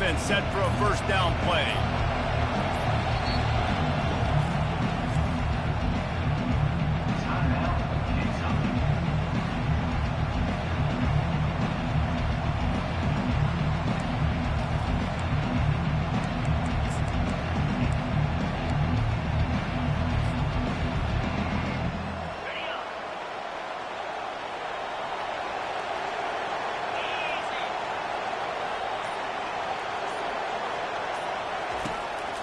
offense set for a first down play.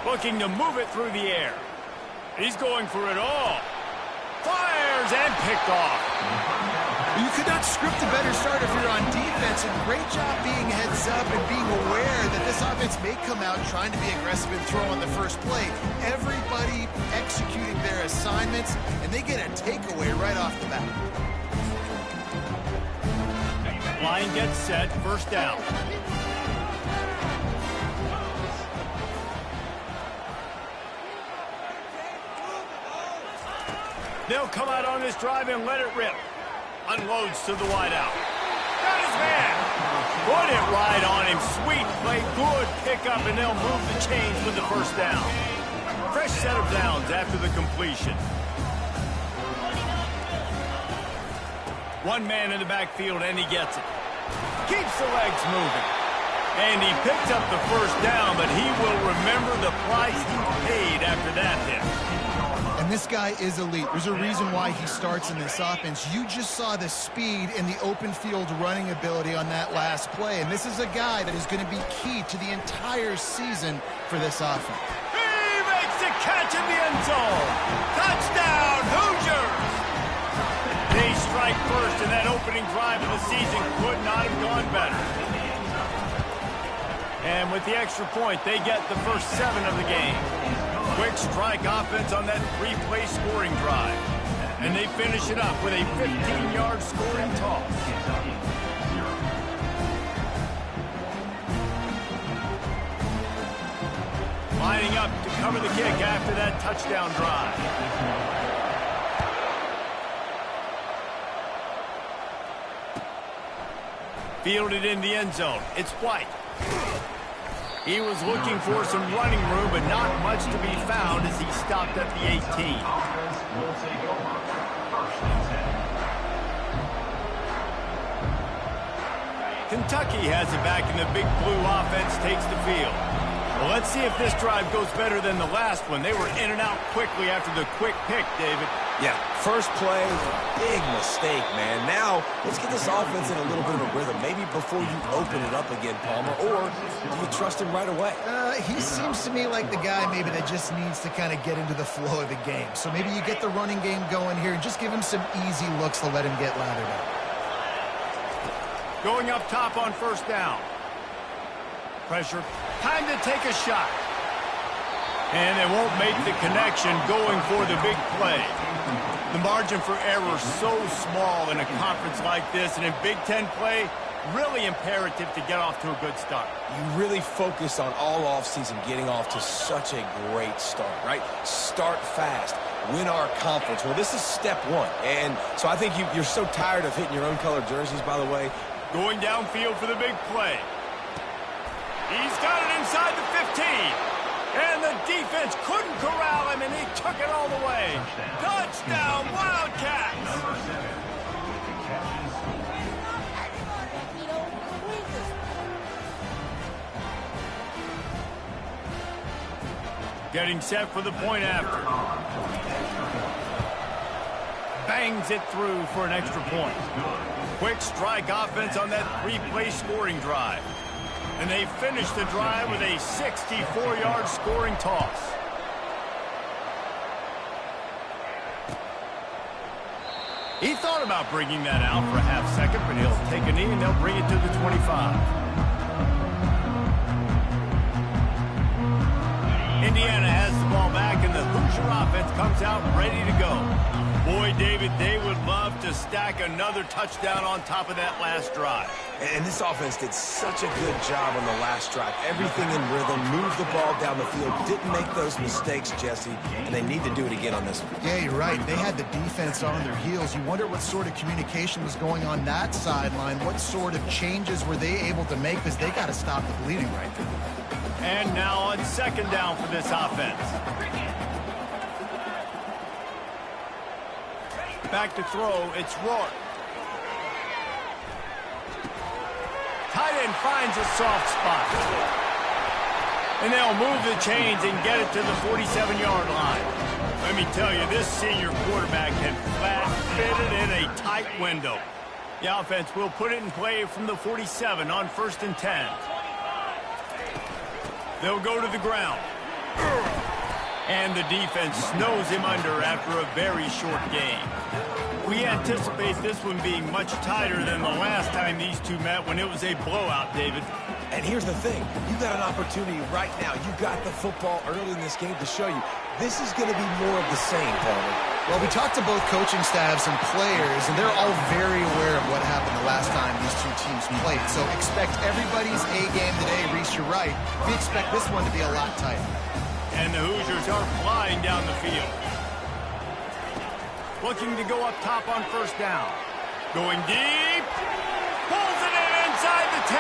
Looking to move it through the air. He's going for it all. Fires and picked off. You could not script a better start if you're on defense, and great job being heads up and being aware that this offense may come out trying to be aggressive and throw on the first play. Everybody executing their assignments, and they get a takeaway right off the bat. Line gets set, first down. They'll come out on this drive and let it rip. Unloads to the wideout. Got his man. Put it right on him. Sweet play. Good pickup, and they'll move the chains with the first down. Fresh set of downs after the completion. One man in the backfield, and he gets it. Keeps the legs moving. And he picked up the first down, but he will remember the price he paid after that hit. And this guy is elite. There's a reason why he starts in this offense. You just saw the speed and the open field running ability on that last play. And this is a guy that is going to be key to the entire season for this offense. He makes the catch in the end zone. Touchdown, Hoosiers! They strike first, and that opening drive of the season could not have gone better. And with the extra point, they get the first 7 of the game. Quick strike offense on that 3-play scoring drive. And they finish it up with a 15-yard scoring toss. Lining up to cover the kick after that touchdown drive. Fielded in the end zone. It's White. He was looking for some running room, but not much to be found as he stopped at the 18. Kentucky has it back, and the Big Blue offense takes the field. Well, let's see if this drive goes better than the last one. They were in and out quickly after the quick pick, David. Yeah, first play, big mistake, man. Now, let's get this offense in a little bit of a rhythm. Maybe before you open it up again, Palmer, or do you trust him right away? He seems to me like the guy maybe that just needs to kind of get into the flow of the game. So maybe you get the running game going here and just give him some easy looks to let him get lathered up. Going up top on first down. Pressure. Time to take a shot. And they won't make the connection going for the big play. The margin for error so small in a conference like this, and in Big Ten play, really imperative to get off to a good start. You really focus on all offseason getting off to such a great start, right? Start fast. Win our conference. Well, this is step one. And so I think you're so tired of hitting your own color jerseys, by the way. Going downfield for the big play. He's got it inside the 15. And the defense couldn't corral him, and he took it all the way. Touchdown, Wildcats! Getting set for the point after. Bangs it through for an extra point. Quick strike offense on that 3-play scoring drive. And they finish the drive with a 64-yard scoring toss. He thought about bringing that out for a half second, but he'll take a knee and they'll bring it to the 25. Indiana has the ball back, and the Hoosier offense comes out ready to go. Boy, David, they would love to stack another touchdown on top of that last drive. And this offense did such a good job on the last drive. Everything in rhythm, moved the ball down the field, didn't make those mistakes, Jesse, and they need to do it again on this one. Yeah, you're right. They had the defense on their heels. You wonder what sort of communication was going on that sideline. What sort of changes were they able to make, because they got to stop the bleeding right there. And now on second down for this offense. Back to throw, it's Rourke. Tight end finds a soft spot. And they'll move the chains and get it to the 47-yard line. Let me tell you, this senior quarterback can flat fit it in a tight window. The offense will put it in play from the 47 on 1st and 10. They'll go to the ground. And the defense snows him under after a very short game. We anticipate this one being much tighter than the last time these two met when it was a blowout, David. And here's the thing. You've got an opportunity right now. You got the football early in this game to show you. This is going to be more of the same, Palmer. Well, we talked to both coaching staffs and players, and they're all very aware of what happened the last time these two teams played. So expect everybody's A game today. Reese, you're right. We expect this one to be a lot tighter. And the Hoosiers are flying down the field. Looking to go up top on 1st down. Going deep. Pulls it in inside the 10.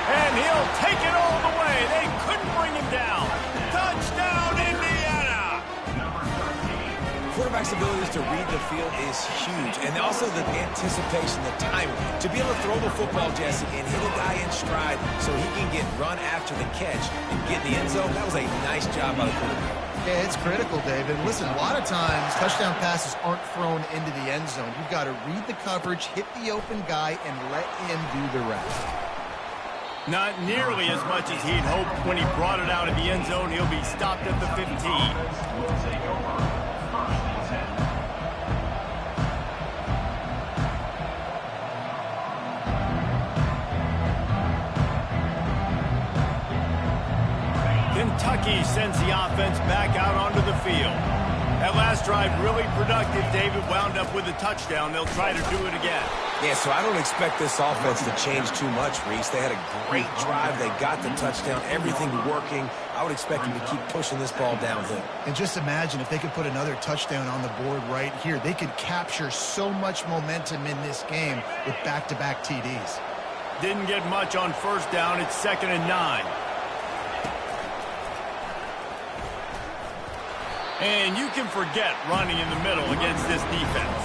And he'll take it all the way. They couldn't bring him down. Touchdown, Indiana! Quarterback's abilities to read the field is huge. And also the anticipation, the timing. To be able to throw the football, Jesse, and hit a guy in stride so he can get run after the catch and get in the end zone, that was a nice job by the quarterback. Yeah, it's critical, David. Listen, a lot of times touchdown passes aren't thrown into the end zone. You've got to read the coverage, hit the open guy, and let him do the rest. Not nearly as much as he'd hoped when he brought it out of the end zone. He'll be stopped at the 15. Kentucky sends the offense back out onto the field. That last drive really productive. David wound up with a touchdown. They'll try to do it again. Yeah, so I don't expect this offense to change too much, Reese. They had a great drive. They got the touchdown. Everything working. I would expect them to keep pushing this ball downhill. And just imagine if they could put another touchdown on the board right here. They could capture so much momentum in this game with back-to-back TDs. Didn't get much on 1st down. It's 2nd and 9. And you can forget running in the middle against this defense.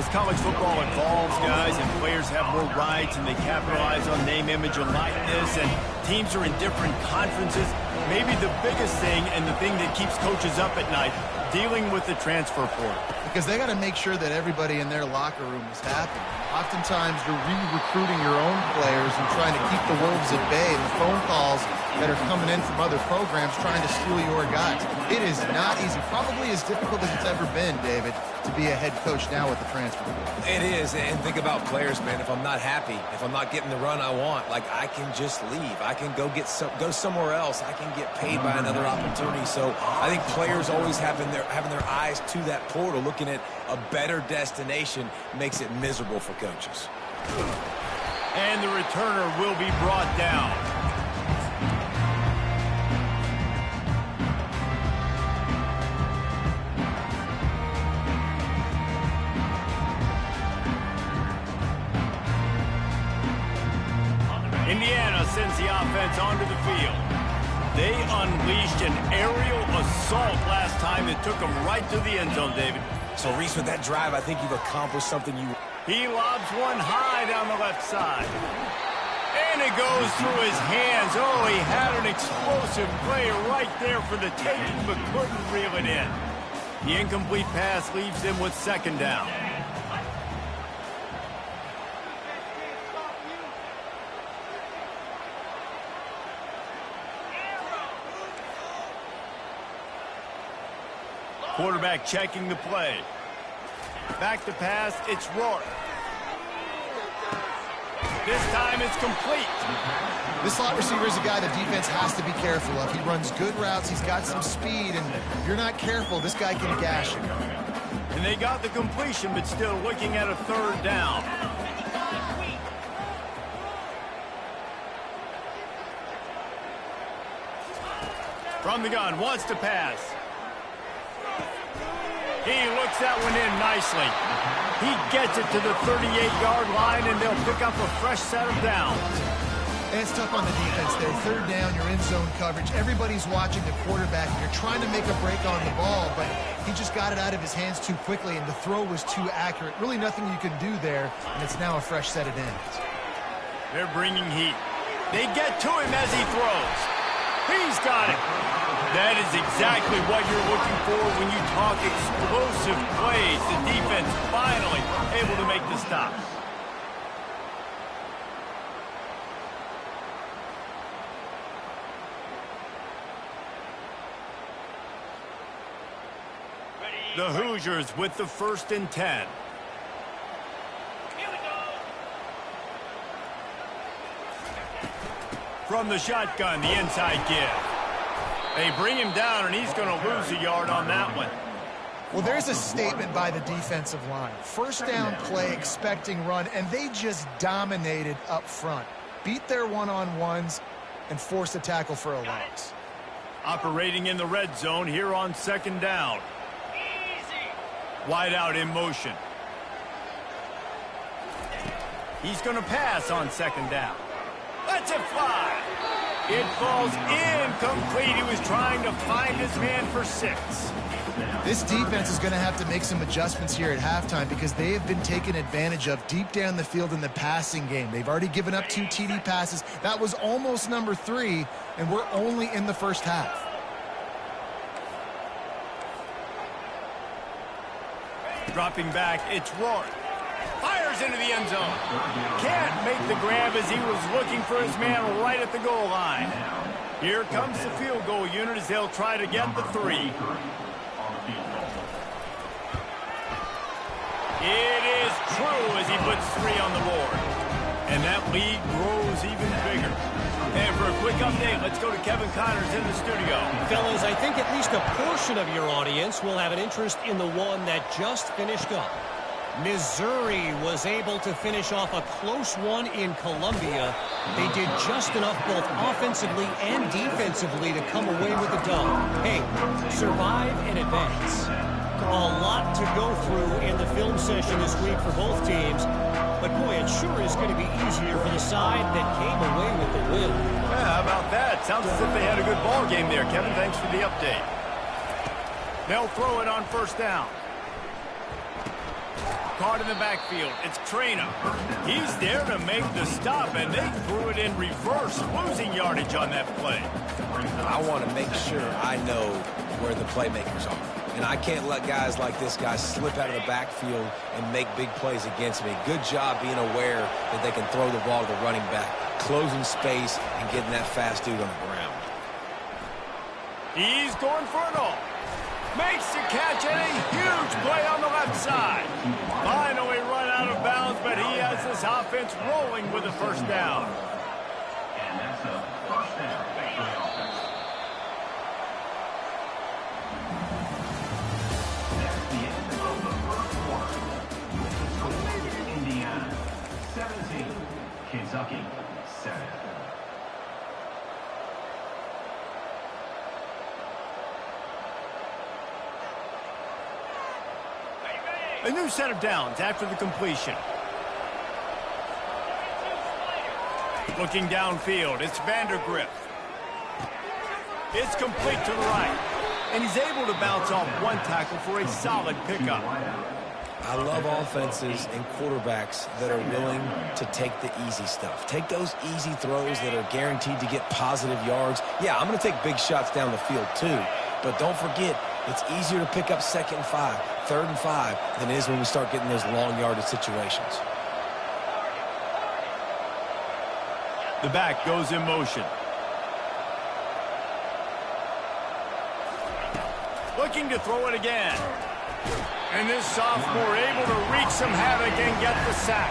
As college football evolves, guys, and players have more rights and they capitalize on name, image, and likeness, and teams are in different conferences, maybe the biggest thing and the thing that keeps coaches up at night, dealing with the transfer portal. Because they got to make sure that everybody in their locker room is happy. Oftentimes, you're re-recruiting your own players and trying to keep the wolves at bay, and the phone calls that are coming in from other programs trying to steal your guys. It is not easy. Probably as difficult as it's ever been, David, to be a head coach now with the transfer portal. It is, and think about players, man. If I'm not happy, if I'm not getting the run I want, like I can just leave. I can go somewhere else. I can get paid by another opportunity. So I think players always having their eyes to that portal, looking at a better destination, makes it miserable for coaches. And the returner will be brought down. Indiana sends the offense onto the field. They unleashed an aerial assault last time that took them right to the end zone, David. So, Reese, with that drive, I think you've accomplished something you... He lobs one high down the left side. And it goes through his hands. Oh, he had an explosive play right there for the taking, but couldn't reel it in. The incomplete pass leaves them with 2nd down. Quarterback checking the play. Back to pass, it's Rourke. This time it's complete. This slot receiver is a guy the defense has to be careful of. He runs good routes, he's got some speed, and if you're not careful, this guy can gash you. And they got the completion, but still looking at a 3rd down. From the gun, wants to pass. He looks that one in nicely. He gets it to the 38-yard line, and they'll pick up a fresh set of downs. And it's tough on the defense there. Third down, you're in zone coverage. Everybody's watching the quarterback. You're trying to make a break on the ball, but he just got it out of his hands too quickly, and the throw was too accurate. Really nothing you can do there, and it's now a fresh set of downs. They're bringing heat. They get to him as he throws. He's got it. That is exactly what you're looking for when you talk explosive plays. The defense finally able to make the stop. The Hoosiers with the 1st and 10. From the shotgun, the inside give. They bring him down, and he's going to lose a yard on that one. Well, there's a statement by the defensive line. First down play, expecting run, and they just dominated up front. Beat their one-on-ones and forced a tackle for a loss. Operating in the red zone here on 2nd down. Wide out in motion. He's going to pass on 2nd down. Lets it fly. It falls incomplete. He was trying to find his man for 6. This defense is going to have to make some adjustments here at halftime because they have been taken advantage of deep down the field in the passing game. They've already given up 2 TD passes. That was almost number 3, and we're only in the first half. Dropping back, it's Rourke. Fires into the end zone. Can't make the grab as he was looking for his man right at the goal line. Here comes the field goal unit as they'll try to get the 3. It is true as he puts 3 on the board. And that lead grows even bigger. And for a quick update, let's go to Kevin Connors in the studio. Fellas, I think at least a portion of your audience will have an interest in the one that just finished up. Missouri was able to finish off a close one in Columbia. They did just enough both offensively and defensively to come away with a dub. Hey, survive and advance. A lot to go through in the film session this week for both teams. But, boy, it sure is going to be easier for the side that came away with the win. Yeah, how about that? Sounds as if they had a good ball game there. Kevin, thanks for the update. They'll throw it on 1st down. Caught in the backfield. It's Traina. He's there to make the stop, and they threw it in reverse, losing yardage on that play. I want to make sure I know where the playmakers are. And I can't let guys like this guy slip out of the backfield and make big plays against me. Good job being aware that they can throw the ball to the running back, closing space and getting that fast dude on the ground. He's going for it all. Makes the catch and a huge play on the left side. Finally run out of bounds, but he has this offense rolling with a 1st down. And that's a 1st down. That's the end of the 1st quarter. With the score, Indiana 17, Kentucky 7. A new set of downs after the completion. Looking downfield, it's Vandergrift. It's complete to the right. And he's able to bounce off one tackle for a solid pickup. I love offenses and quarterbacks that are willing to take the easy stuff. Take those easy throws that are guaranteed to get positive yards. Yeah, I'm going to take big shots down the field too. But don't forget, it's easier to pick up 2nd and 5, 3rd and 5 than it is when we start getting those long yardage situations. The back goes in motion. Looking to throw it again. And this sophomore able to wreak some havoc and get the sack.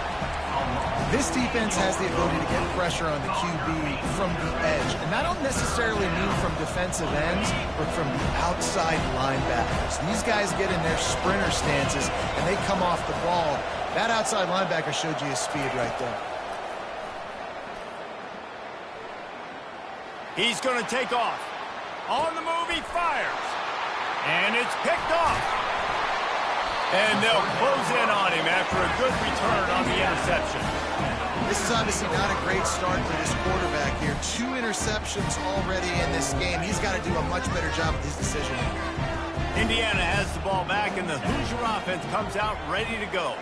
This defense has the ability to get pressure on the QB from the edge. And I don't necessarily mean from defensive ends, but from the outside linebackers. These guys get in their sprinter stances, and they come off the ball. That outside linebacker showed you his speed right there. He's going to take off. On the move, he fires. And it's picked off. And they'll close in on him after a good return on the interception. This is obviously not a great start for this quarterback here. 2 interceptions already in this game. He's got to do a much better job with his decision. Indiana has the ball back, and the Hoosier offense comes out ready to go.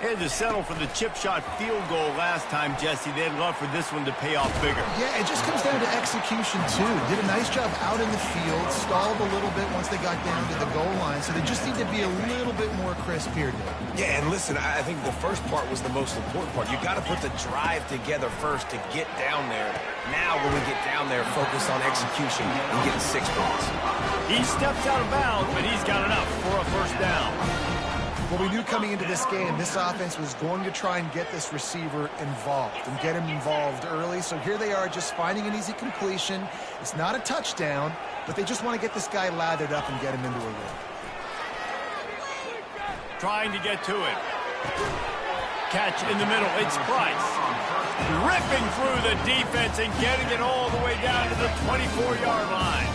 They had to settle for the chip shot field goal last time, Jesse. They'd love for this one to pay off bigger. Yeah, it just comes down to execution, too. Did a nice job out in the field, stalled a little bit once they got down to the goal line, so they just need to be a little bit more crisp here, Dave. Yeah, and listen, I think the first part was the most important part. You got to put the drive together first to get down there. Now, when we get down there, focus on execution and getting 6 points. He steps out of bounds, but he's got enough for a first down. Well, we knew coming into this game, this offense was going to try and get this receiver involved and get him involved early. So here they are just finding an easy completion. It's not a touchdown, but they just want to get this guy lathered up and get him into a rhythm. Trying to get to it. Catch in the middle. It's Price. Ripping through the defense and getting it all the way down to the 24-yard line.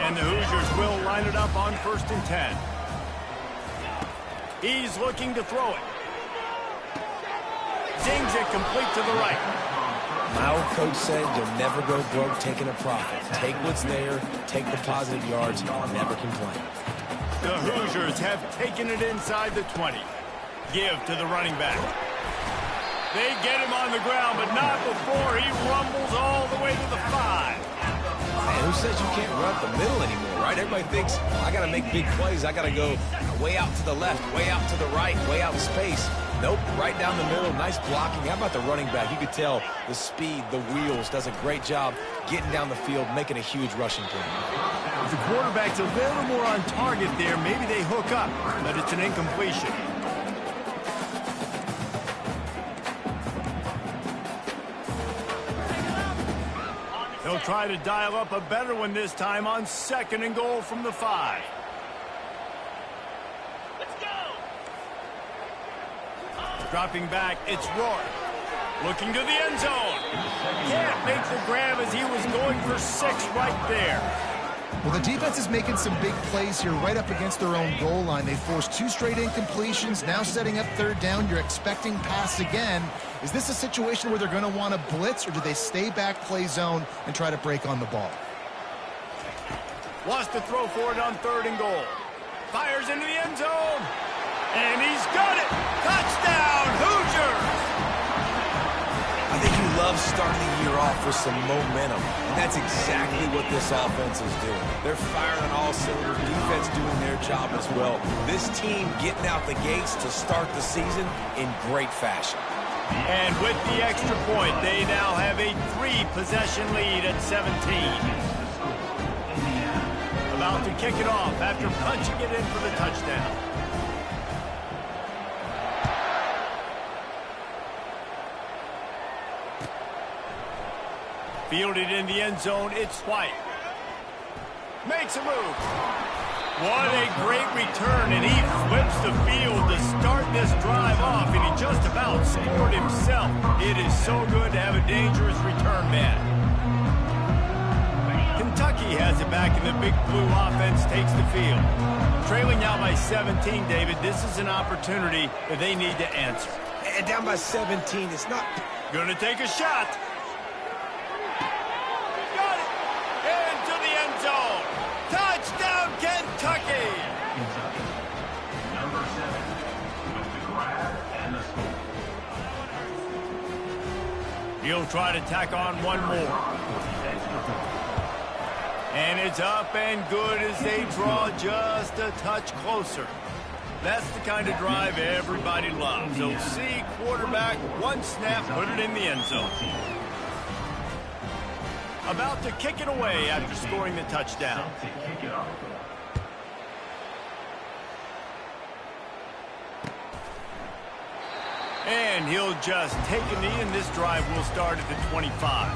And the Hoosiers will line it up on 1st and 10. He's looking to throw it. Zings it complete to the right. My old coach said you'll never go broke taking a profit. Take what's there, take the positive yards, never complain. The Hoosiers have taken it inside the 20. Give to the running back. They get him on the ground, but not before he rumbles all the way to the 5. Man, who says you can't run up the middle anymore, right? Everybody thinks, I got to make big plays. I got to go way out to the left, way out to the right, way out in space. Nope, right down the middle, nice blocking. How about the running back? You could tell the speed, the wheels, does a great job getting down the field, making a huge rushing play. If the quarterback's a little more on target there, maybe they hook up, but it's an incompletion. He'll try to dial up a better one this time on 2nd and goal from the 5. Let's go! Dropping back, it's Rourke. Looking to the end zone. Can't make the grab as he was going for 6 right there. Well, the defense is making some big plays here right up against their own goal line. They forced 2 straight incompletions, now setting up 3rd down. You're expecting pass again. Is this a situation where they're going to want to blitz, or do they stay back, play zone, and try to break on the ball? Wants to throw for it on 3rd and goal. Fires into the end zone. And he's got it. Touchdown, Hoosiers! I think you love starting the year off with some momentum, and that's exactly what this offense is doing. They're firing on all cylinders, defense doing their job as well. This team getting out the gates to start the season in great fashion. And with the extra point, they now have a 3-possession lead at 17. About to kick it off after punching it in for the touchdown. Fielded in the end zone, it's White. Makes a move. What a great return, and he flips the field to start this drive off, and he just about scored himself. It is so good to have a dangerous return man. Kentucky has it back, and the Big Blue offense takes the field. Trailing now by 17, David, this is an opportunity that they need to answer. And down by 17, it's not... Gonna take a shot. Touchdown, Kentucky! Kentucky. Number 7 with the grab and the score. He'll try to tack on one more. And it's up and good as they draw just a touch closer. That's the kind of drive everybody loves. They'll see quarterback, one snap, put it in the end zone. About to kick it away after scoring the touchdown. And he'll just take a knee, and this drive will start at the 25.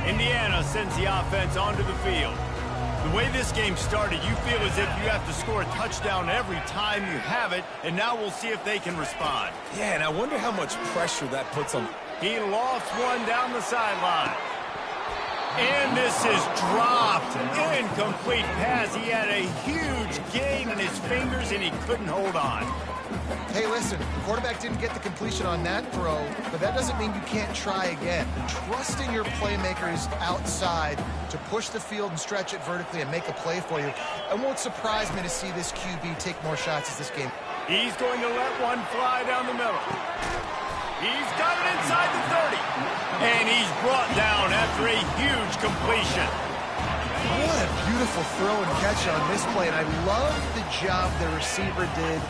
Indiana sends the offense onto the field. The way this game started, you feel as if you have to score a touchdown every time you have it, and now we'll see if they can respond. Yeah, and I wonder how much pressure that puts on. He lofts one down the sideline. And this is dropped. Incomplete pass. He had a huge gain in his fingers, and he couldn't hold on. Hey, listen, the quarterback didn't get the completion on that throw, but that doesn't mean you can't try again. Trusting your playmakers outside to push the field and stretch it vertically and make a play for you. It won't surprise me to see this QB take more shots as this game. He's going to let one fly down the middle. He's got it inside the 30. And he's brought down after a huge completion. What a beautiful throw and catch on this play. And I love the job the receiver did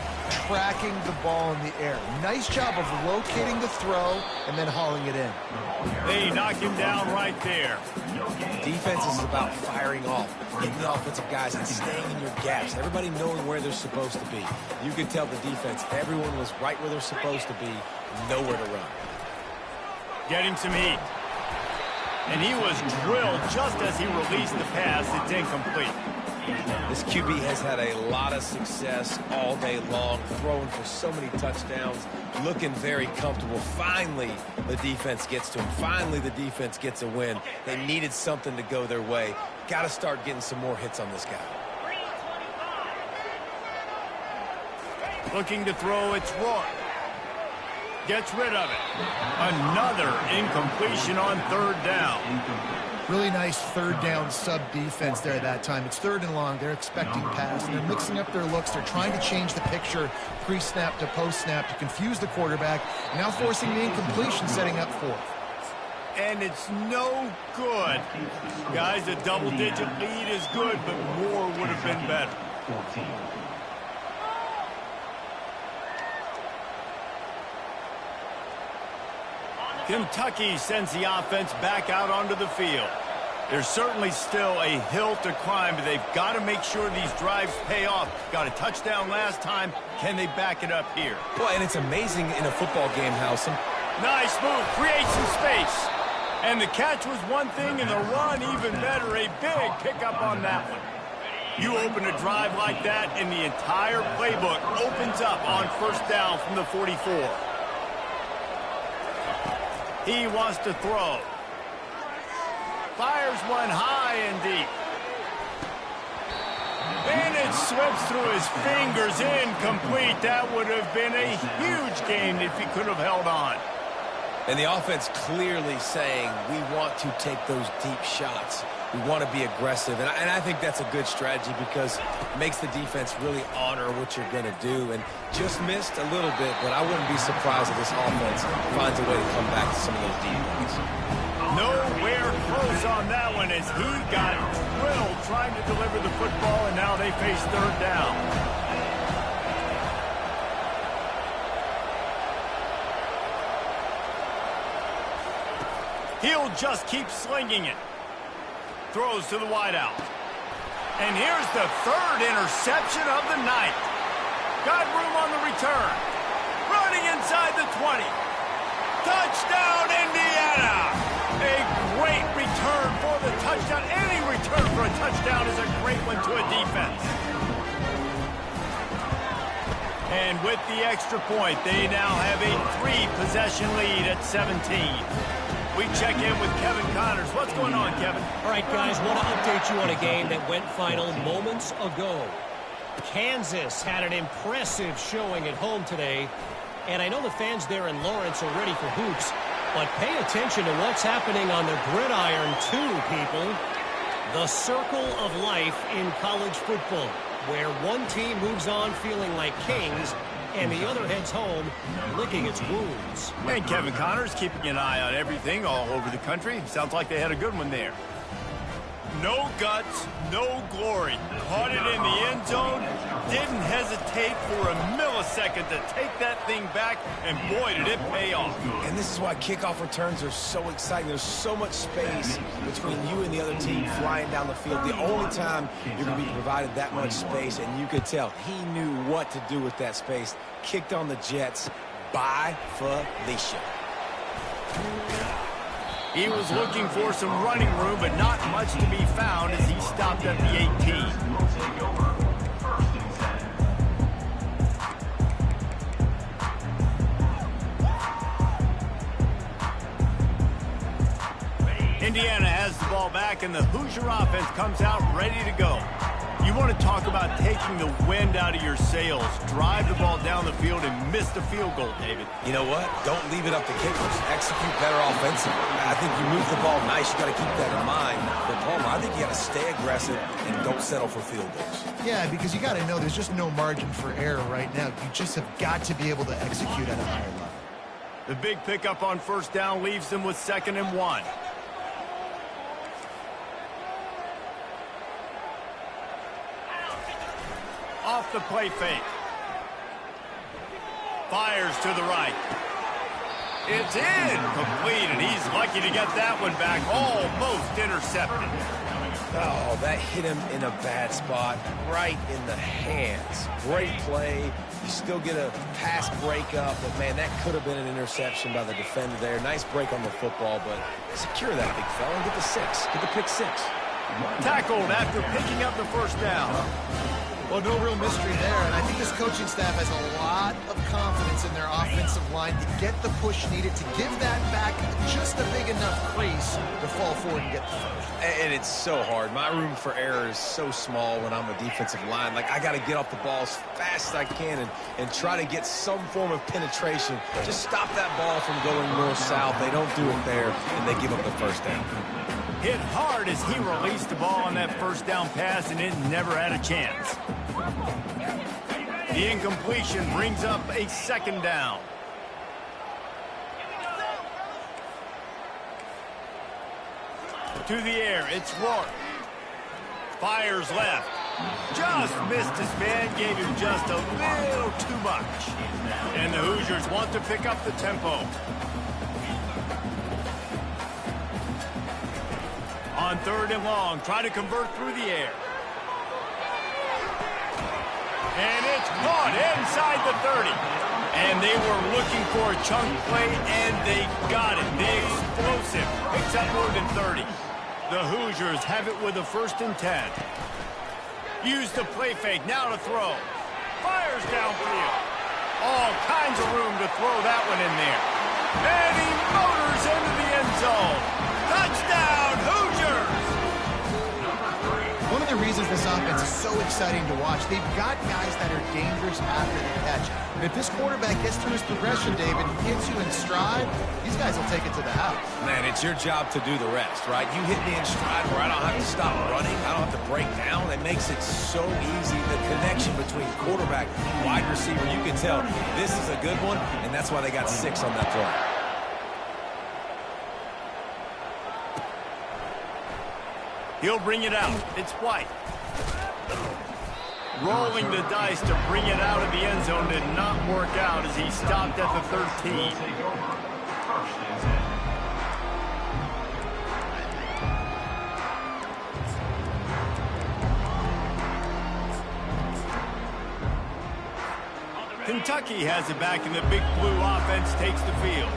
tracking the ball in the air. Nice job of locating the throw and then hauling it in. They knocked him down right there. Defense is about firing off, getting the offensive guys and staying in your gaps. Everybody knowing where they're supposed to be. You could tell the defense, everyone was right where they're supposed to be, nowhere to run. Getting some heat. And he was drilled just as he released the pass. It's incomplete. This QB has had a lot of success all day long, throwing for so many touchdowns, looking very comfortable. Finally, the defense gets to him. Finally, the defense gets a win. They needed something to go their way. Got to start getting some more hits on this guy. Looking to throw, it's Roy. Gets rid of it. Another incompletion on third down. Really nice third down sub defense there that time. It's third and long. They're expecting pass, and they're mixing up their looks. They're trying to change the picture pre-snap to post-snap to confuse the quarterback, now forcing the incompletion, setting up fourth. And it's no good. Guys, a double-digit lead is good, but more would have been better. 14. Kentucky sends the offense back out onto the field. There's certainly still a hill to climb, but they've got to make sure these drives pay off. Got a touchdown last time. Can they back it up here? Well, and it's amazing in a football game how some... Nice move. Create some space. And the catch was one thing, and the run even better. A big pickup on that one. You open a drive like that, and the entire playbook opens up on first down from the 44. He wants to throw. Fires one high and deep. And it slips through his fingers. Incomplete. That would have been a huge gain if he could have held on. And the offense clearly saying, we want to take those deep shots. We want to be aggressive. And I think that's a good strategy because it makes the defense really honor what you're going to do. And just missed a little bit, but I wouldn't be surprised if this offense finds a way to come back to some of those deep ones. Nowhere close on that one as he got drilled trying to deliver the football, and now they face third down. He'll just keep slinging it. Throws to the wideout. And here's the third interception of the night. Got room on the return. Running inside the 20. Touchdown, Indiana! A great return for the touchdown. Any return for a touchdown is a great one to a defense. And with the extra point, they now have a 3-possession lead at 17. We check in with Kevin Connors. What's going on, Kevin? All right, guys, want to update you on a game that went final moments ago. Kansas had an impressive showing at home today, and I know the fans there in Lawrence are ready for hoops, but pay attention to what's happening on the gridiron too, people. The circle of life in college football, where one team moves on feeling like kings, and the other heads home licking its wounds. And Kevin Connors keeping an eye on everything all over the country. Sounds like they had a good one there. No guts, no glory. Caught it in the end zone. Didn't hesitate for a millisecond to take that thing back, and boy, did it pay off. And this is why kickoff returns are so exciting. There's so much space between you and the other team flying down the field. The only time you're going to be provided that much space, and you could tell he knew what to do with that space. Kicked on the Jets by Felicia. He was looking for some running room, but not much to be found as he stopped at the 18. Indiana has the ball back, and the Hoosier offense comes out ready to go. You want to talk about taking the wind out of your sails. Drive the ball down the field and miss the field goal, David. You know what? Don't leave it up to kickers. Execute better offensively. I think you move the ball nice. You got to keep that in mind. But Palmer, I think you got to stay aggressive and don't settle for field goals. Yeah, because you got to know there's just no margin for error right now. You just have got to be able to execute at a higher level. The big pickup on first down leaves them with 2nd and 1. Off the play fake. Fires to the right. It's incomplete, and he's lucky to get that one back. Almost intercepted. Oh, that hit him in a bad spot, right in the hands. Great play. You still get a pass breakup, but, man, that could have been an interception by the defender there. Nice break on the football, but secure that big fella and get the 6. Get the pick 6. Tackled after picking up the first down. Well, no real mystery there, and I think this coaching staff has a lot of confidence in their offensive line to get the push needed to give that back just a big enough crease to fall forward and get the first. And it's so hard. My room for error is so small when I'm a defensive line. Like, I got to get off the ball as fast as I can and try to get some form of penetration. Just stop that ball from going north-south. They don't do it there, and they give up the first down. Hit hard as he released the ball on that first down pass, and it never had a chance. The incompletion brings up a 2nd down. To the air, it's Rourke. Fires left. Just missed his man, gave him just a little too much. And the Hoosiers want to pick up the tempo. On 3rd and long, try to convert through the air. And it's caught inside the 30. And they were looking for a chunk play, and they got it. The explosive picks up more than 30. The Hoosiers have it with a 1st and 10. Use the play fake, now to throw. Fires downfield. All kinds of room to throw that one in there. And he motors into the end zone. Touchdown, Hoosiers! One of the reasons this offense is so exciting to watch, they've got guys that are dangerous after the catch. And if this quarterback gets through his progression, David, and gets you in stride, these guys will take it to the house. Man, it's your job to do the rest, right? You hit me in stride where I don't have to stop running. I don't have to break down. It makes it so easy. The connection between quarterback and wide receiver, you can tell this is a good one, and that's why they got 6 on that play. He'll bring it out. It's White. Rolling the dice to bring it out of the end zone did not work out as he stopped at the 13. Kentucky has it back, and the Big Blue offense takes the field.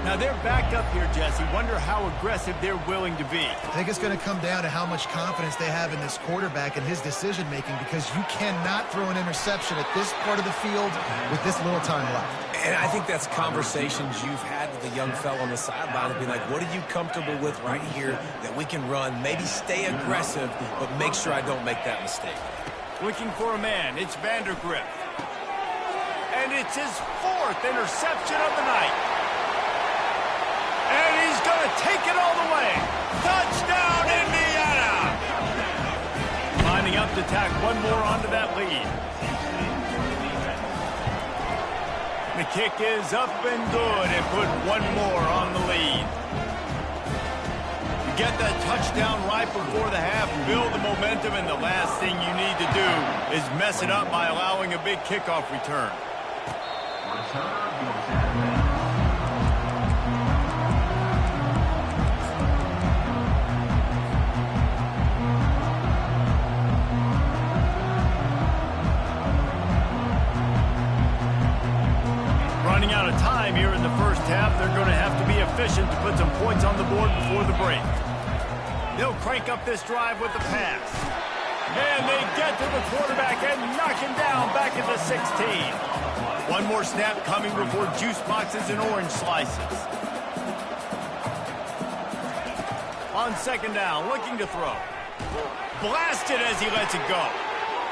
Now, they're backed up here, Jesse. Wonder how aggressive they're willing to be. I think it's going to come down to how much confidence they have in this quarterback and his decision-making, because you cannot throw an interception at this part of the field with this little time left. And I think that's conversations you've had with the young fellow on the sideline and be like, what are you comfortable with right here that we can run? Maybe stay aggressive, but make sure I don't make that mistake. Looking for a man. It's Vandergrift. And it's his 4th interception of the night. And he's going to take it all the way. Touchdown, Indiana! Lining up to tack one more onto that lead. The kick is up and good and put one more on the lead. You get that touchdown right before the half, build the momentum, and the last thing you need to do is mess it up by allowing a big kickoff return. Running out of time here in the first half, they're going to have to be efficient to put some points on the board before the break. They'll crank up this drive with the pass. And they get to the quarterback and knock him down back at the 16. One more snap coming before juice boxes and orange slices. On second down, looking to throw. Blasted as he lets it go.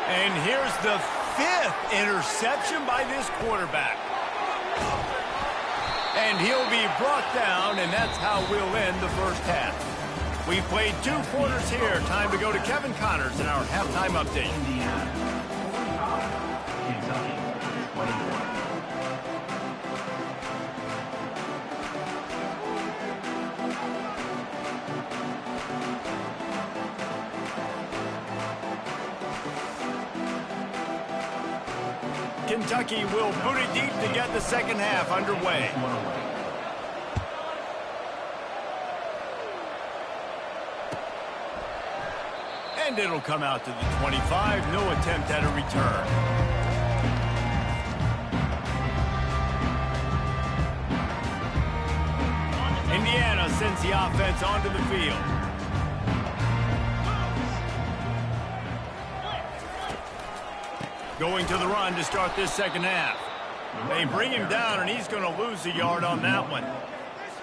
And here's the 5th interception by this quarterback. And he'll be brought down, and that's how we'll end the first half. We played 2 quarters here. Time to go to Kevin Connors in our halftime update. Indiana 45, Kentucky 24. Kentucky will boot it deep to get the second half underway. And it'll come out to the 25. No attempt at a return. Indiana sends the offense onto the field. Going to the run to start this second half. They bring him down, and he's going to lose a yard on that one.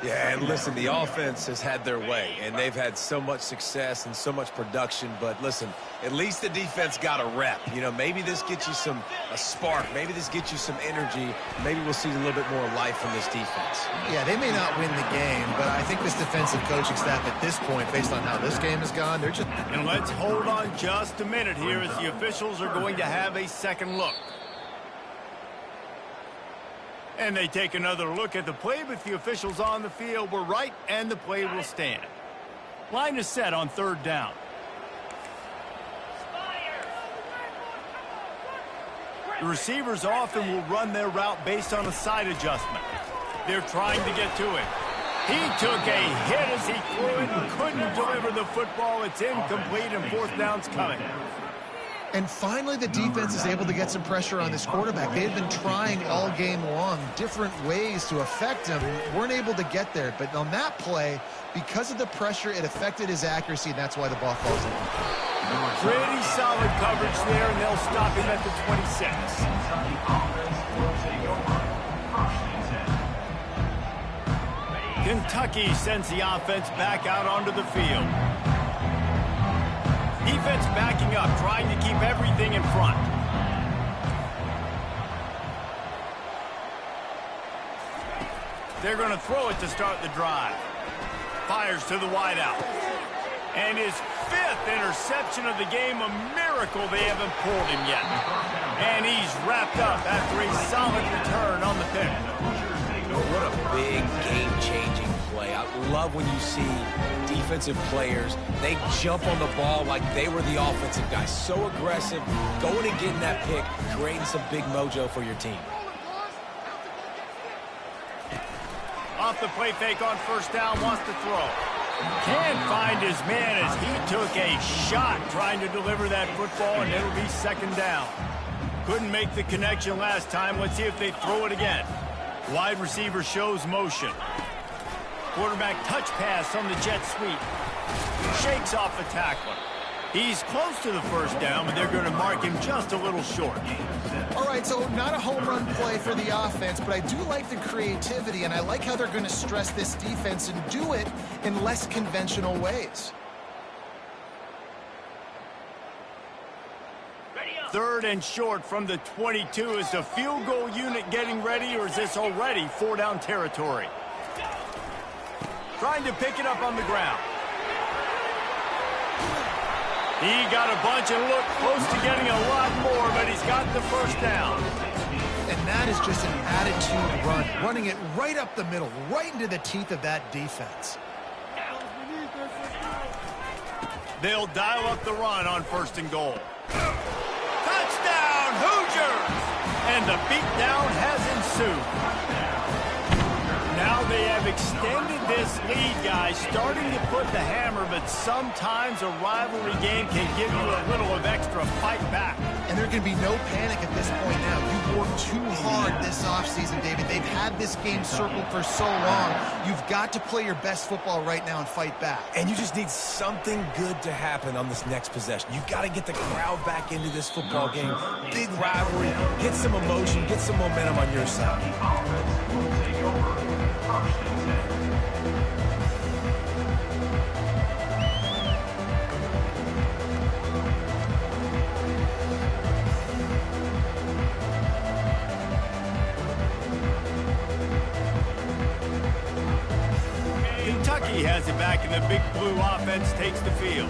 Yeah, and listen, the offense has had their way, and they've had so much success and so much production. But listen, at least the defense got a rep. You know, maybe this gets you a spark. Maybe this gets you some energy. Maybe we'll see a little bit more life from this defense. Yeah, they may not win the game, but I think this defensive coaching staff at this point, based on how this game has gone, they're just... And let's hold on just a minute here as the officials are going to have a second look. And they take another look at the play, but the officials on the field were right, and the play will stand. Line is set on third down. The receivers often will run their route based on a side adjustment. They're trying to get to it. He took a hit as he threw it and couldn't deliver the football. It's incomplete, and fourth down's coming. And finally, the defense is able to get some pressure on this quarterback. They had been trying all game long different ways to affect him. Weren't able to get there. But on that play, because of the pressure, it affected his accuracy, and that's why the ball falls in. Pretty solid coverage there, and they'll stop him at the 26. Kentucky offense will take over. First and 10. Kentucky sends the offense back out onto the field. Defense backing up, trying to keep everything in front. They're going to throw it to start the drive. Fires to the wideout. And his 5th interception of the game, a miracle they haven't pulled him yet. And he's wrapped up after a solid return on the pick. What a big game-changing play. I love when you see defensive players, they jump on the ball like they were the offensive guy. So aggressive, going and getting that pick, creating some big mojo for your team. Off the play fake on first down, wants to throw. Can't find his man as he took a shot trying to deliver that football, and it'll be second down. Couldn't make the connection last time. Let's see if they throw it again. Wide receiver shows motion. Quarterback touch pass on the jet sweep. Shakes off the tackler. He's close to the first down, but they're going to mark him just a little short. All right, so not a home run play for the offense, but I do like the creativity, and I like how they're going to stress this defense and do it in less conventional ways. Third and short from the 22. Is the field goal unit getting ready, or is this already 4-down territory? Trying to pick it up on the ground. He got a bunch and looked close to getting a lot more, but he's got the first down. And that is just an attitude run, running it right up the middle, right into the teeth of that defense. They'll dial up the run on first and goal. Touchdown, Hoosiers! And the beatdown has ensued. Now they have extended this lead, guys, starting to put the hammer, but sometimes a rivalry game can give you a little of extra fight back. And there can be no panic at this point now. You've worked too hard this offseason, David. They've had this game circled for so long. You've got to play your best football right now and fight back. And you just need something good to happen on this next possession. You've got to get the crowd back into this football game. Big rivalry, get some emotion, get some momentum on your side. Offense will take over. First and 10. Kentucky has it back, and the Big Blue offense takes the field.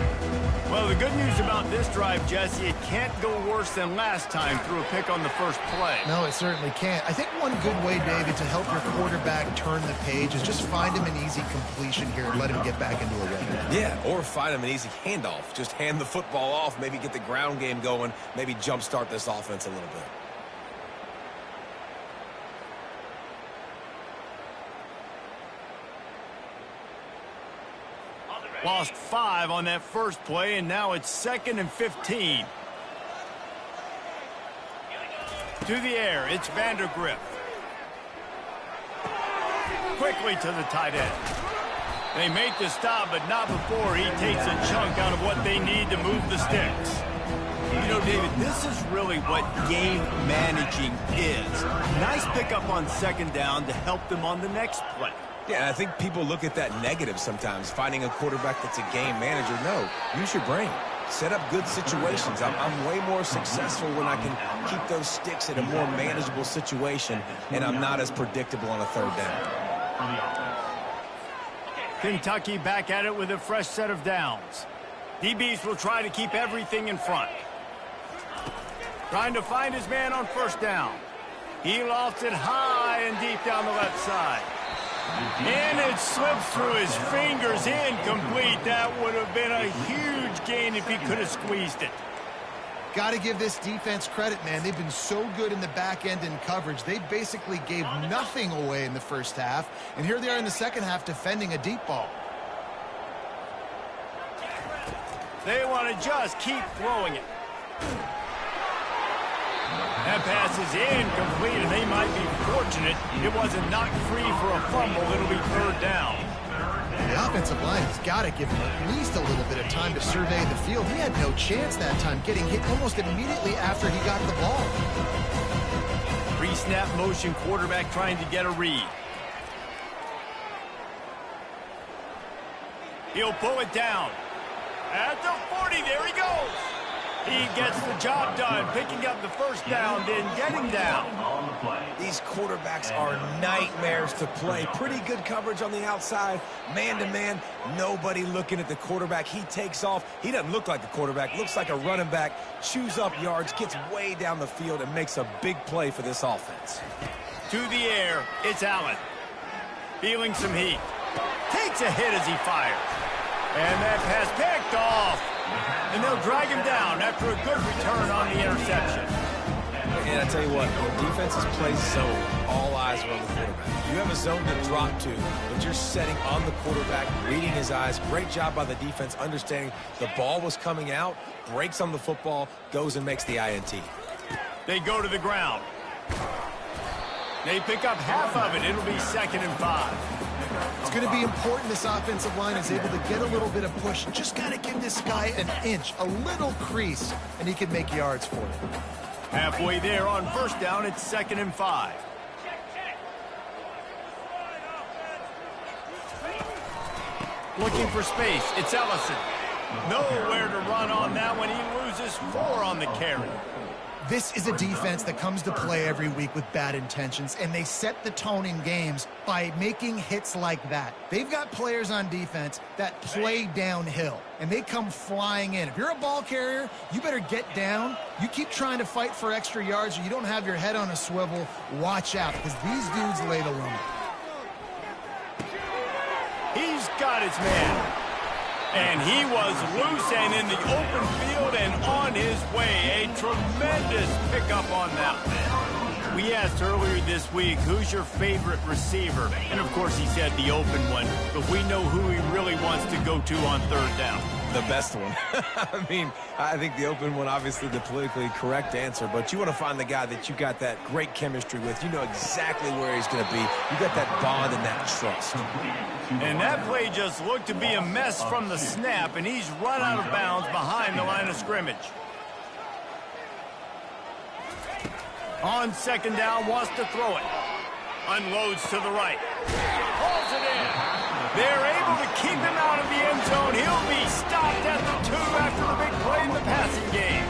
Well, the good news about this drive, Jesse, it can't go worse than last time through a pick on the first play. No, it certainly can't. I think one good way, David, to help your quarterback turn the page is just find him an easy completion here and let him get back into a rhythm. Yeah, or find him an easy handoff. Just hand the football off, maybe get the ground game going, maybe jumpstart this offense a little bit. Lost 5 on that first play, and now it's 2nd and 15. To the air, it's Vandergriff. Quickly to the tight end. They make the stop, but not before he takes a chunk out of what they need to move the sticks. You know, David, this is really what game managing is. Nice pickup on 2nd down to help them on the next play. Yeah, I think people look at that negative sometimes, finding a quarterback that's a game manager. No, use your brain. Set up good situations. I'm way more successful when I can keep those sticks in a more manageable situation, and I'm not as predictable on a 3rd down. Kentucky back at it with a fresh set of downs. DBs will try to keep everything in front. Trying to find his man on 1st down. He lofts it high and deep down the left side. And it slips through his fingers, incomplete. That would have been a huge gain if he could have squeezed it. Got to give this defense credit, man. They've been so good in the back end in coverage. They basically gave nothing away in the first half, and here they are in the second half defending a deep ball. They want to just keep throwing it. That pass is incomplete, and they might be fortunate it wasn't knocked free for a fumble. It'll be 3rd down. The offensive line has got to give him at least a little bit of time to survey the field. He had no chance that time, getting hit almost immediately after he got the ball. Pre-snap motion, quarterback trying to get a read. He'll pull it down. At the 40, there he goes. He gets the job done, picking up the 1st down, then getting down. These quarterbacks are nightmares to play. Pretty good coverage on the outside. Man-to-man, nobody looking at the quarterback. He takes off. He doesn't look like the quarterback. Looks like a running back. Chews up yards, gets way down the field, and makes a big play for this offense. To the air, it's Allen. Feeling some heat. Takes a hit as he fires. And that pass picked off. And they'll drag him down after a good return on the interception. And I tell you what, when defenses play zone, all eyes are on the quarterback. You have a zone to drop to, but you're setting on the quarterback, reading his eyes. Great job by the defense, understanding the ball was coming out, breaks on the football, goes and makes the INT. They go to the ground. They pick up half of it. It'll be 2nd and 5. It's going to be important this offensive line is able to get a little bit of push. Just got to give this guy an inch, a little crease, and he can make yards for it. Halfway there on 1st down, it's 2nd and 5. Looking for space, it's Ellison. Nowhere to run on that one. He loses 4 on the carry. This is a defense that comes to play every week with bad intentions, and they set the tone in games by making hits like that. They've got players on defense that play downhill, and they come flying in. If you're a ball carrier, you better get down. You keep trying to fight for extra yards, or you don't have your head on a swivel. Watch out, because these dudes lay the lumber. He's got his man. And he was loose and in the open field and on his way. A tremendous pickup on that one. We asked earlier this week, who's your favorite receiver? And, of course, he said the open one. But we know who he really wants to go to on 3rd down. The best one. I mean, I think the open one, obviously the politically correct answer, but you want to find the guy that you got that great chemistry with. You know exactly where he's going to be. You got that bond and that trust. And that play just looked to be a mess from the snap, and he's run out of bounds behind the line of scrimmage. On 2nd down, wants to throw it. Unloads to the right. Hauls it in. They're able to keep him out of the end zone. He'll be stopped at the 2 after the big play in the passing game.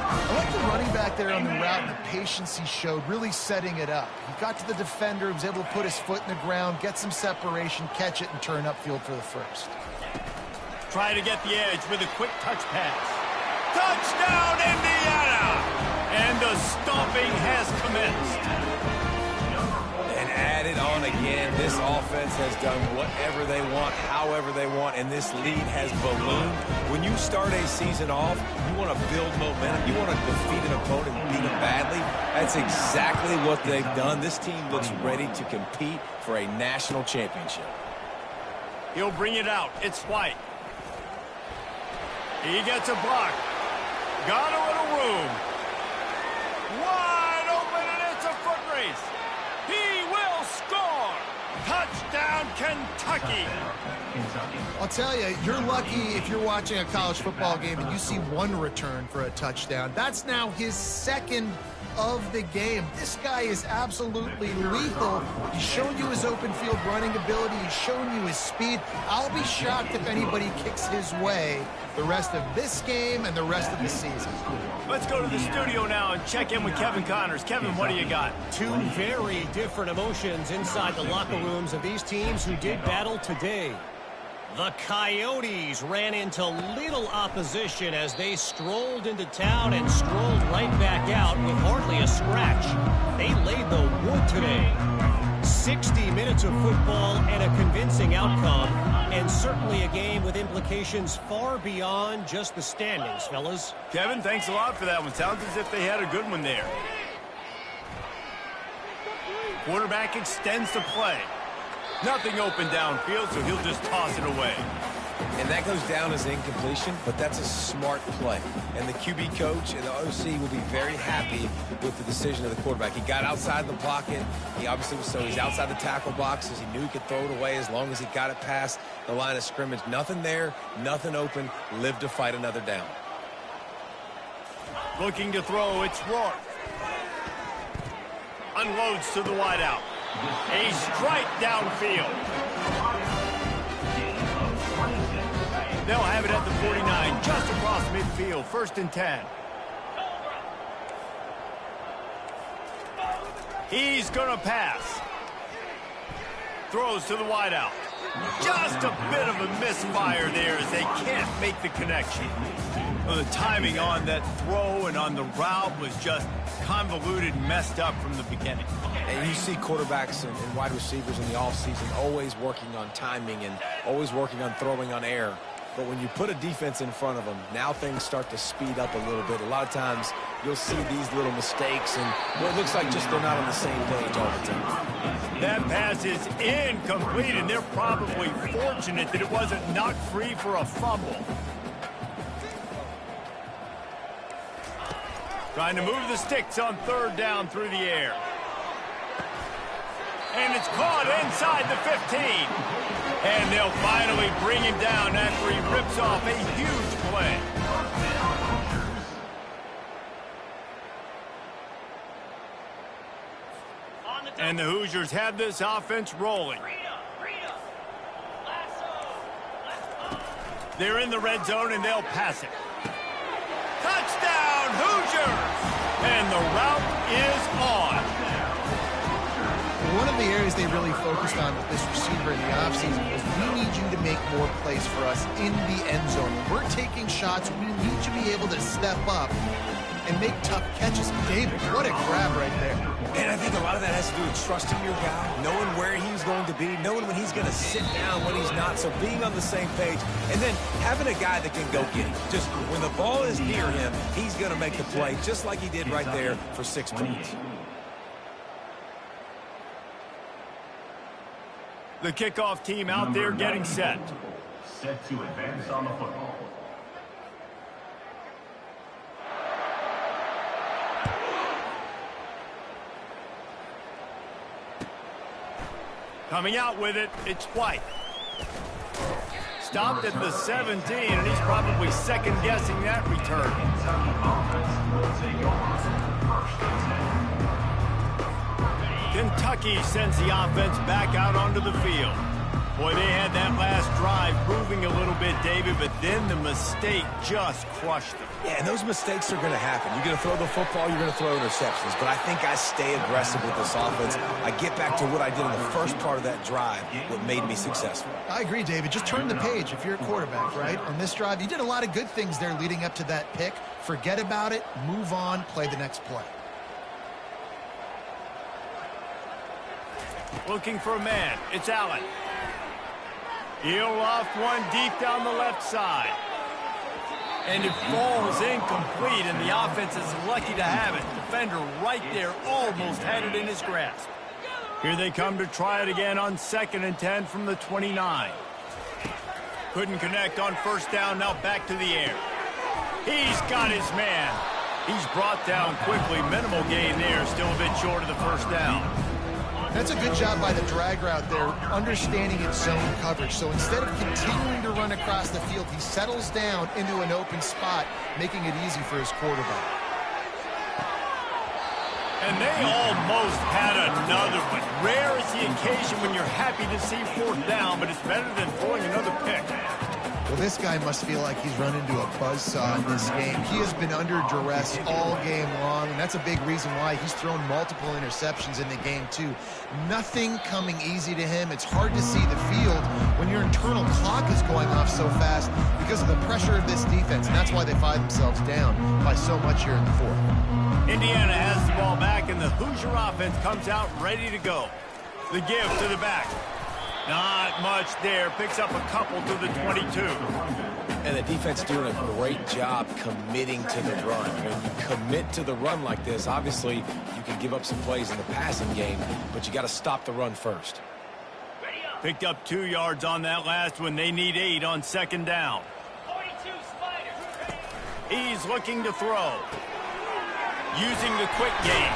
I like the running back right there on the route and the patience he showed, really setting it up. He got to the defender, was able to put his foot in the ground, get some separation, catch it, and turn upfield for the first. Try to get the edge with a quick touch pass. Touchdown, Indiana! And the stomping has commenced. And added on again, this offense has done whatever they want, however they want, and this lead has ballooned. When you start a season off, you want to build momentum. You want to defeat an opponent and beat them badly. That's exactly what they've done. This team looks ready to compete for a national championship. He'll bring it out. It's White. He gets a block. Got a little room. Wide open, and it's a foot race. He will score. Touchdown, Kentucky. I'll tell you, you're lucky if you're watching a college football game and you see one return for a touchdown. That's now his second of the game. This guy is absolutely lethal. He's shown you his open field running ability. He's shown you his speed. I'll be shocked if anybody kicks his way the rest of this game and the rest of the season. Let's go to the studio now and check in with Kevin Connors. Kevin, what do you got? Two very different emotions inside the locker rooms of these teams who did battle today. The Coyotes ran into little opposition as they strolled into town and strolled right back out with hardly a scratch. They laid the wood today. 60 minutes of football and a convincing outcome, and certainly a game with implications far beyond just the standings, fellas. Kevin, thanks a lot for that one. Sounds as if they had a good one there. Quarterback extends the play. Nothing open downfield, so he'll just toss it away. And that goes down as incompletion, but that's a smart play. And the QB coach and the OC will be very happy with the decision of the quarterback. He got outside the pocket. He obviously was, so he's outside the tackle boxes. He knew he could throw it away as long as he got it past the line of scrimmage. Nothing there, nothing open. Live to fight another down. Looking to throw, it's Rourke. Unloads to the wideout. A strike downfield. They'll have it at the 49, just across midfield, 1st and 10. He's going to pass. Throws to the wideout. Just a bit of a misfire there as they can't make the connection. Well, the timing on that throw and on the route was just convoluted and messed up from the beginning. And you see quarterbacks and wide receivers in the offseason always working on timing and always working on throwing on air. But when you put a defense in front of them, now things start to speed up a little bit. A lot of times you'll see these little mistakes and what looks like just they're not on the same page all the time. That pass is incomplete, and they're probably fortunate that it wasn't knocked free for a fumble. Trying to move the sticks on 3rd down through the air. And it's caught inside the 15. And they'll finally bring him down after he rips off a huge play. And the Hoosiers have this offense rolling. They're in the red zone, and they'll pass it. Touchdown, Hoosiers! And the route is on. One of the areas they really focused on with this receiver in the offseason was we need you to make more plays for us in the end zone. When we're taking shots, we need to be able to step up and make tough catches. David, what a grab right there. And I think a lot of that has to do with trusting your guy, knowing where he's going to be, knowing when he's going to sit down, when he's not. So being on the same page, and then having a guy that can go get him. Just when the ball is near him, he's going to make the play, just like he did right there for 6 points. The kickoff team out there getting set. Set to advance on the football. Coming out with it, it's White. Stopped at the 17, and he's probably second-guessing that return. Kentucky sends the offense back out onto the field. Boy, they had that last drive moving a little bit, David, but then the mistake just crushed them. Yeah, and those mistakes are going to happen. You're going to throw the football, you're going to throw interceptions. But I think I stay aggressive with this offense. I get back to what I did in the first part of that drive, what made me successful. I agree, David. Just turn the page if you're a quarterback, right? On this drive, you did a lot of good things there leading up to that pick. Forget about it, move on, play the next play. Looking for a man. It's Allen. He'll loft one deep down the left side. And it falls incomplete, and the offense is lucky to have it. Defender right there almost had it in his grasp. Here they come to try it again on 2nd and 10 from the 29. Couldn't connect on first down, now back to the air. He's got his man. He's brought down quickly. Minimal gain there, still a bit short of the first down. That's a good job by the drag route there, understanding its zone coverage. So instead of continuing to run across the field, he settles down into an open spot, making it easy for his quarterback. And they almost had another one. Rare is the occasion when you're happy to see 4th down, but it's better than throwing another pick. Well, this guy must feel like he's run into a buzzsaw in this game. He has been under duress all game long, and that's a big reason why he's thrown multiple interceptions in the game, too. Nothing coming easy to him. It's hard to see the field when your internal clock is going off so fast because of the pressure of this defense, and that's why they find themselves down by so much here in the 4th. Indiana has the ball back, and the Hoosier offense comes out ready to go. The give to the back. Not much there. Picks up a couple to the 22. And the defense doing a great job committing to the run. When you commit to the run like this, obviously you can give up some plays in the passing game, but you got to stop the run first. Picked up 2 yards on that last one. They need 8 on 2nd down. He's looking to throw. Using the quick game.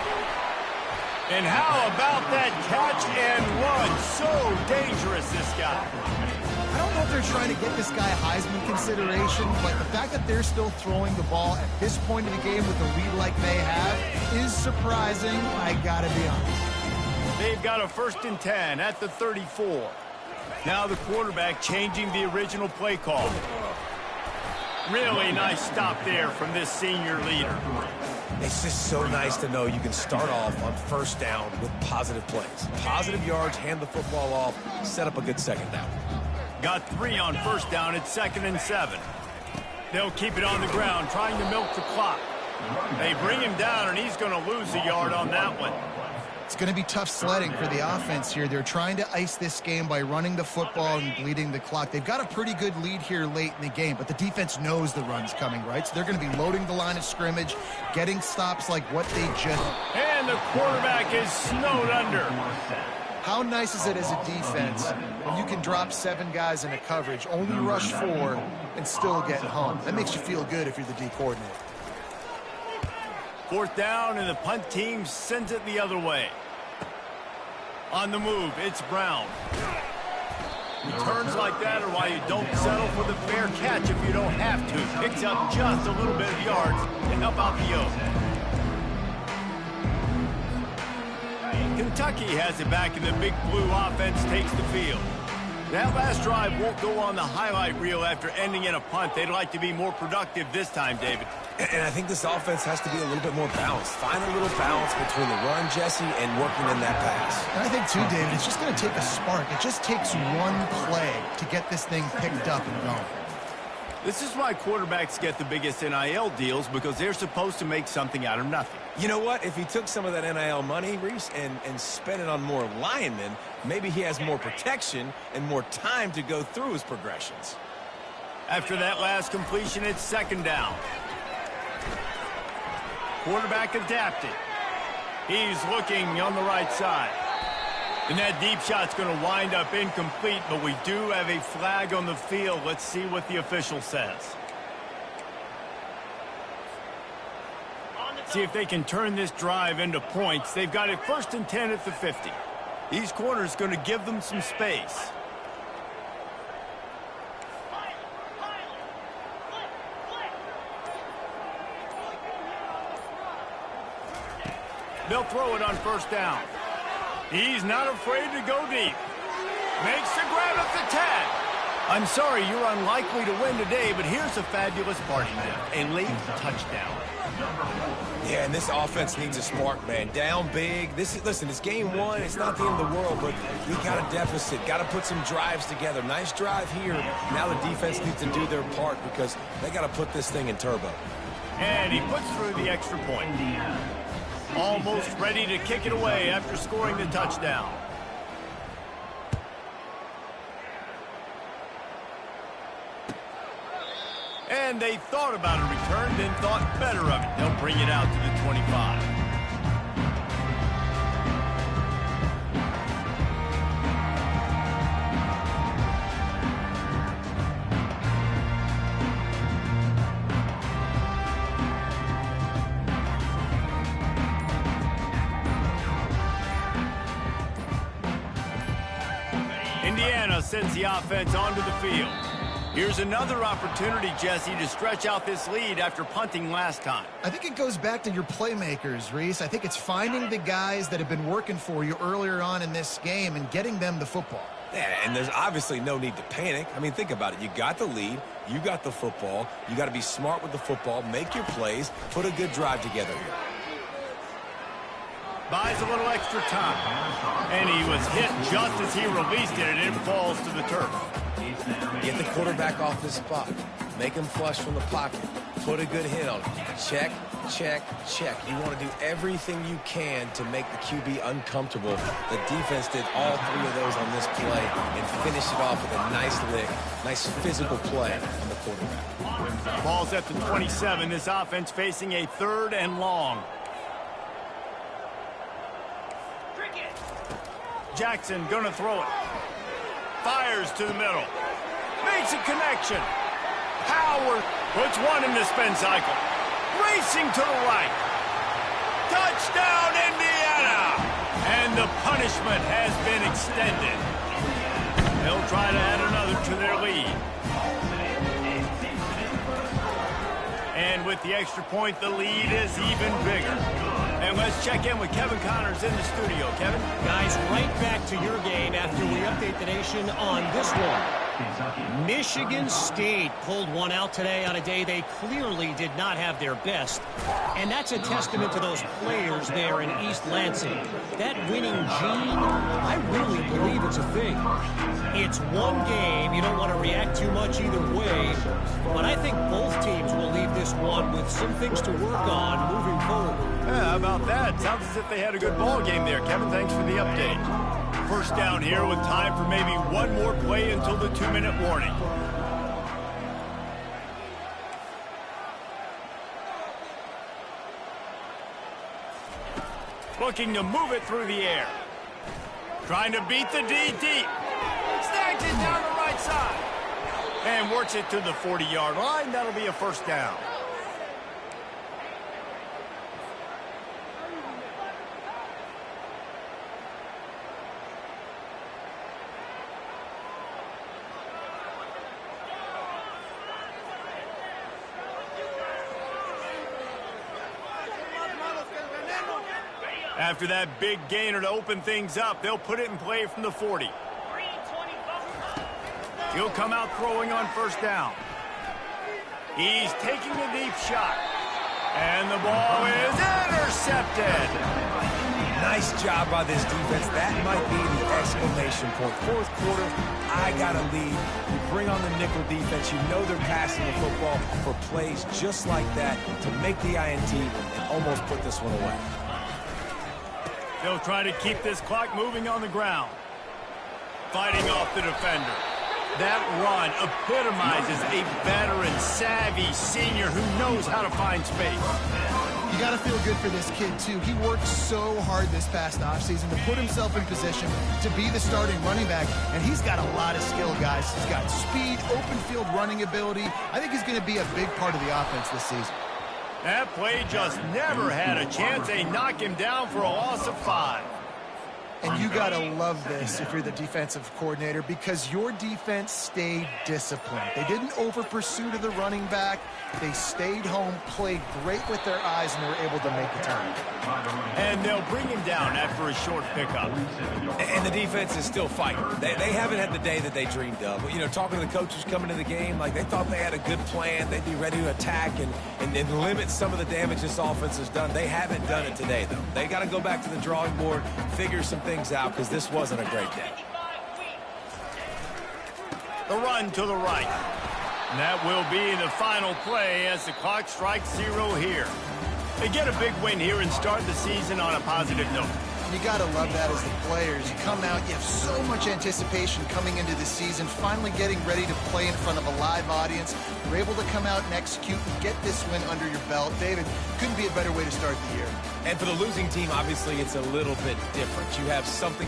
And how about that catch and run? So dangerous, this guy. I don't know if they're trying to get this guy Heisman consideration, but the fact that they're still throwing the ball at this point in the game with a lead like they have is surprising, I gotta be honest. They've got a 1st and 10 at the 34. Now the quarterback changing the original play call. Really nice stop there from this senior leader. It's just so nice to know you can start off on 1st down with positive plays. Positive yards, hand the football off, set up a good 2nd down. Got 3 on 1st down at 2nd and 7. They'll keep it on the ground, trying to milk the clock. They bring him down, and he's going to lose a yard on that one. It's going to be tough sledding for the offense here. They're trying to ice this game by running the football and bleeding the clock. They've got a pretty good lead here late in the game, but the defense knows the run's coming, right? So they're going to be loading the line of scrimmage, getting stops like what they just... And the quarterback is snowed under. How nice is it as a defense when you can drop 7 guys in a coverage, only rush 4, and still get home? That makes you feel good if you're the D coordinator. 4th down, and the punt team sends it the other way. On the move, it's Brown. Returns like that are why you don't settle for the fair catch if you don't have to. Picks up just a little bit of yards to help out the Oak. Kentucky has it back, and the Big Blue offense takes the field. That last drive won't go on the highlight reel after ending in a punt. They'd like to be more productive this time, David. And I think this offense has to be a little bit more balanced. Find a little balance between the run, Jesse, and working in that pass. And I think, too, David, it's just going to take a spark. It just takes one play to get this thing picked up and going. This is why quarterbacks get the biggest NIL deals, because they're supposed to make something out of nothing. You know what? If he took some of that NIL money, Reese, and spent it on more linemen, maybe he has more protection and more time to go through his progressions. After that last completion, it's 2nd down. Quarterback adapted. He's looking on the right side. And that deep shot's going to wind up incomplete, but we do have a flag on the field. Let's see what the official says. See if they can turn this drive into points. They've got it 1st and 10 at the 50. These corners going to give them some space. They'll throw it on 1st down. He's not afraid to go deep. Makes the grab at the 10. I'm sorry, you're unlikely to win today, but here's a fabulous party gift. A late touchdown. Yeah, and this offense needs a spark, man. Down big. Listen, it's game one. It's not the end of the world, but we got a deficit. Got to put some drives together. Nice drive here. Now the defense needs to do their part because they got to put this thing in turbo. And he puts through the extra point. Almost ready to kick it away after scoring the touchdown. And they thought about a return, then thought better of it. They'll bring it out to the 25. Indiana sends the offense onto the field. Here's another opportunity, Jesse, to stretch out this lead after punting last time. I think it goes back to your playmakers, Reese. I think it's finding the guys that have been working for you earlier on in this game and getting them the football. Yeah, and there's obviously no need to panic. I mean, think about it. You got the lead. You got the football. You got to be smart with the football, make your plays, put a good drive together here. Buys a little extra time. And he was hit just as he released it, and it falls to the turf. Get the quarterback off his spot. Make him flush from the pocket. Put a good hit on him. Check, check, check. You want to do everything you can to make the QB uncomfortable. The defense did all three of those on this play and finished it off with a nice lick, nice physical play on the quarterback. Ball's at the 27. This offense facing a 3rd and long. Jackson gonna throw it. Fires to the middle. Makes a connection. Howard puts one in the spin cycle. Racing to the right. Touchdown, Indiana! And the punishment has been extended. They'll try to add another to their lead. And with the extra point, the lead is even bigger. And let's check in with Kevin Connors in the studio. Kevin? Guys, right back to your game after we update the nation on this one. Michigan State pulled one out today on a day they clearly did not have their best. And that's a testament to those players there in East Lansing. That winning gene, I really believe it's a thing. It's one game. You don't want to react too much either way. But I think both teams will leave this one with some things to work on moving forward. Yeah, how about that? Sounds as if they had a good ball game there. Kevin, thanks for the update. First down here with time for maybe one more play until the 2-minute warning. Looking to move it through the air. Trying to beat the D deep. Snags it down the right side. And works it to the 40-yard line. That'll be a first down. After that big gainer to open things up, they'll put it in play from the 40. He'll come out throwing on first down. He's taking a deep shot. And the ball is intercepted. Nice job by this defense. That might be the exclamation point. Fourth quarter, I got a lead. You bring on the nickel defense. You know they're passing the football for plays just like that to make the INT and almost put this one away. They'll try to keep this clock moving on the ground. Fighting off the defender. That run epitomizes a veteran, savvy senior who knows how to find space. You got to feel good for this kid, too. He worked so hard this past offseason to put himself in position to be the starting running back, and he's got a lot of skill, guys. He's got speed, open field running ability. I think he's going to be a big part of the offense this season. That play just never had a chance. They knock him down for a loss of 5. And you got to love this if you're the defensive coordinator, because your defense stayed disciplined. They didn't over-pursue to the running back. They stayed home, played great with their eyes, and they were able to make the time. And they'll bring him down after a short pickup. And the defense is still fighting. They haven't had the day that they dreamed of. You know, talking to the coaches coming to the game, like they thought they had a good plan. They'd be ready to attack and limit some of the damage this offense has done. They haven't done it today, though. They got to go back to the drawing board, figure some things out, because this wasn't a great day. The run to the right. And that will be the final play as the clock strikes 0 here. They get a big win here and start the season on a positive note. You got to love that as the players. You come out, you have so much anticipation coming into the season, finally getting ready to play in front of a live audience. You're able to come out and execute and get this win under your belt. David, couldn't be a better way to start the year. And for the losing team, obviously, it's a little bit different. You have something